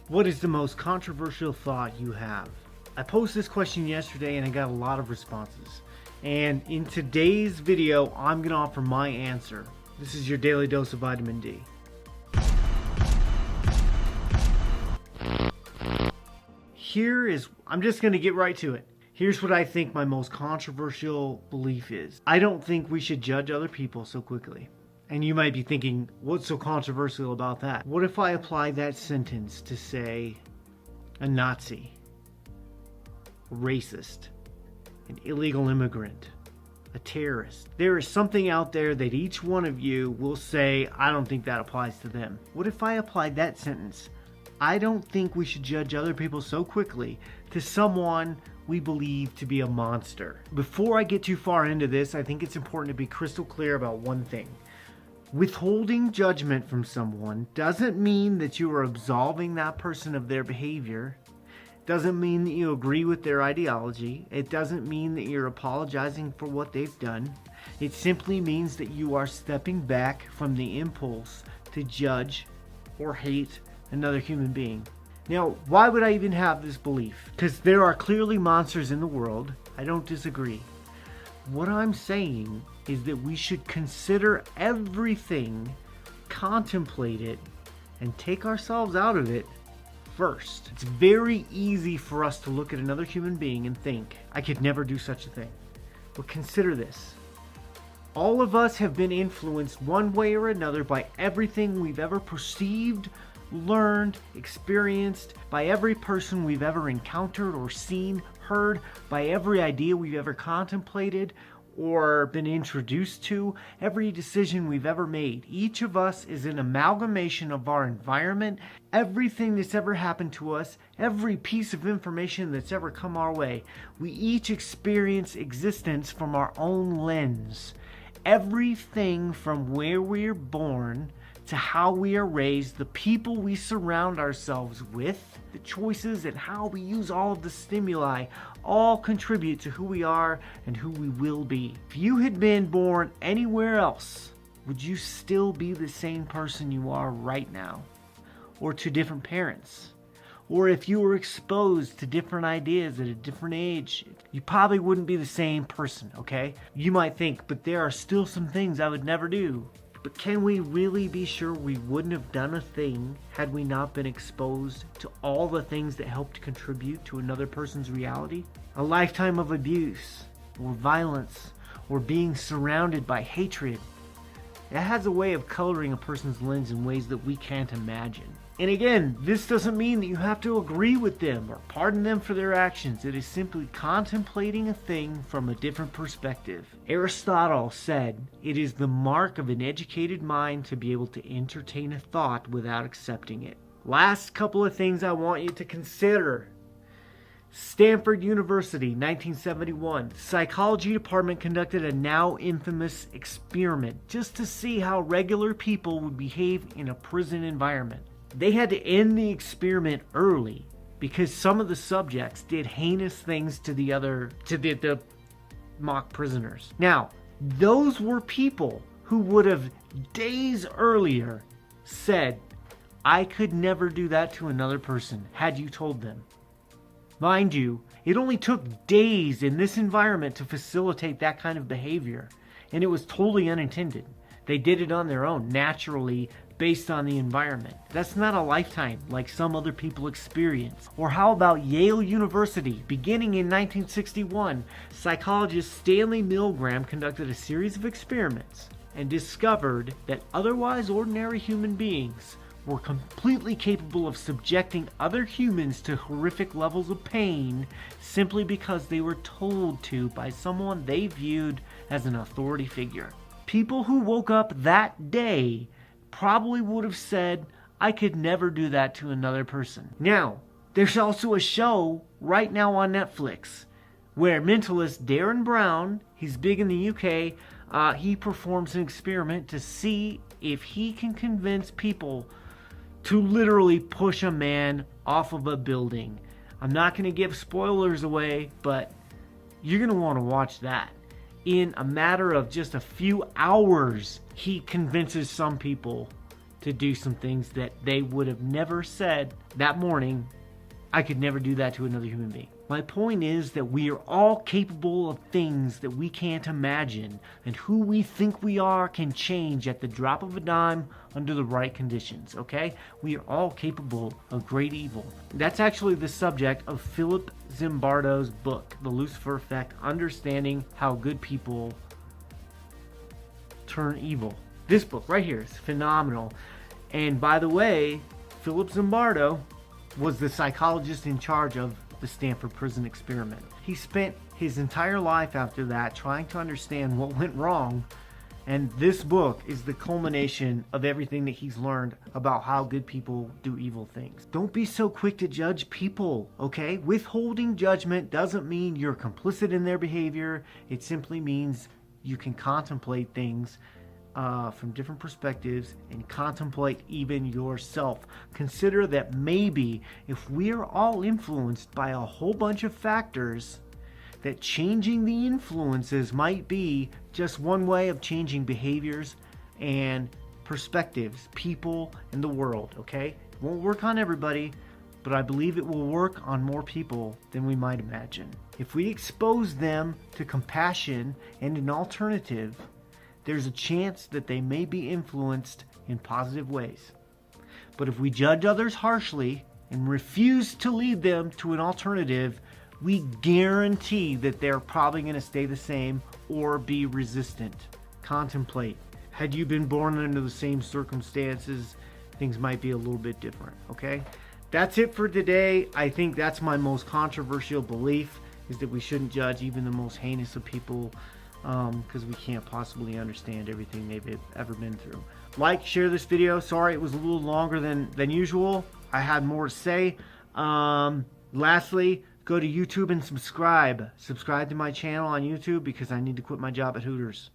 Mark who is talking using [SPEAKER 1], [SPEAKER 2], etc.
[SPEAKER 1] What is the most controversial thought you have? I posted this question yesterday and I got a lot of responses. And in today's video, I'm going to offer my answer. This is your daily dose of vitamin D. I'm just going to get right to it. Here's what I think my most controversial belief is. I don't think we should judge other people so quickly. And you might be thinking, what's so controversial about that? What if I apply that sentence to, say, a Nazi, a racist, an illegal immigrant, a terrorist? There is something out there that each one of you will say, I don't think that applies to them. What if I applied that sentence? I don't think we should judge other people so quickly to someone we believe to be a monster. Before I get too far into this, I think it's important to be crystal clear about one thing. Withholding judgment from someone doesn't mean that you are absolving that person of their behavior. Doesn't mean that you agree with their ideology. It doesn't mean that you're apologizing for what they've done. It simply means that you are stepping back from the impulse to judge or hate another human being. Now, why would I even have this belief? Because there are clearly monsters in the world. I don't disagree. What I'm saying is that we should consider everything, contemplate it, and take ourselves out of it first. It's very easy for us to look at another human being and think, I could never do such a thing. But consider this. All of us have been influenced one way or another by everything we've ever perceived, learned, experienced, by every person we've ever encountered or seen, heard, by every idea we've ever contemplated or been introduced to, every decision we've ever made. Each of us is an amalgamation of our environment, everything that's ever happened to us, every piece of information that's ever come our way. We each experience existence from our own lens. Everything from where we're born to how we are raised, the people we surround ourselves with, the choices and how we use all of the stimuli all contribute to who we are and who we will be. If you had been born anywhere else, would you still be the same person you are right now? Or to different parents? Or if you were exposed to different ideas at a different age, you probably wouldn't be the same person, okay? You might think, but there are still some things I would never do. But can we really be sure we wouldn't have done a thing had we not been exposed to all the things that helped contribute to another person's reality? A lifetime of abuse, or violence, or being surrounded by hatred. It has a way of coloring a person's lens in ways that we can't imagine. And again, this doesn't mean that you have to agree with them or pardon them for their actions. It is simply contemplating a thing from a different perspective. Aristotle said, it is the mark of an educated mind to be able to entertain a thought without accepting it. Last couple of things I want you to consider. Stanford University, 1971. The psychology department conducted a now infamous experiment just to see how regular people would behave in a prison environment. They had to end the experiment early because some of the subjects did heinous things to the mock prisoners. Now, those were people who would have days earlier said, I could never do that to another person had you told them. Mind you, it only took days in this environment to facilitate that kind of behavior, and it was totally unintended. They did it on their own, naturally, based on the environment. That's not a lifetime like some other people experience. Or how about Yale University? Beginning in 1961, psychologist Stanley Milgram conducted a series of experiments and discovered that otherwise ordinary human beings were completely capable of subjecting other humans to horrific levels of pain simply because they were told to by someone they viewed as an authority figure. People who woke up that day probably would have said, I could never do that to another person. Now, there's also a show right now on Netflix where mentalist Darren Brown, he's big in the UK, he performs an experiment to see if he can convince people to literally push a man off of a building. I'm not going to give spoilers away, but you're going to want to watch that. In a matter of just a few hours, he convinces some people to do some things that they would have never said that morning. I could never do that to another human being. My point is that we are all capable of things that we can't imagine, and who we think we are can change at the drop of a dime under the right conditions, okay? We are all capable of great evil. That's actually the subject of Philip Zimbardo's book, The Lucifer Effect, Understanding How Good People Turn Evil. This book right here is phenomenal. And by the way, Philip Zimbardo was the psychologist in charge of the Stanford Prison Experiment. He spent his entire life after that trying to understand what went wrong, and this book is the culmination of everything that he's learned about how good people do evil things. Don't be so quick to judge people, okay? Withholding judgment doesn't mean you're complicit in their behavior. It simply means you can contemplate things from different perspectives and contemplate even yourself. Consider that maybe if we are all influenced by a whole bunch of factors, that changing the influences might be just one way of changing behaviors and perspectives, people, and the world, okay? It won't work on everybody, but I believe it will work on more people than we might imagine. If we expose them to compassion and an alternative, there's a chance that they may be influenced in positive ways. But if we judge others harshly and refuse to lead them to an alternative, we guarantee that they're probably going to stay the same or be resistant. Contemplate. Had you been born under the same circumstances, things might be a little bit different, okay? That's it for today. I think that's my most controversial belief, is that we shouldn't judge even the most heinous of people, because we can't possibly understand everything they've ever been through. Like, share this video. Sorry it was a little longer than usual. I had more to say. Lastly, go to YouTube and subscribe. Subscribe to my channel on YouTube because I need to quit my job at Hooters.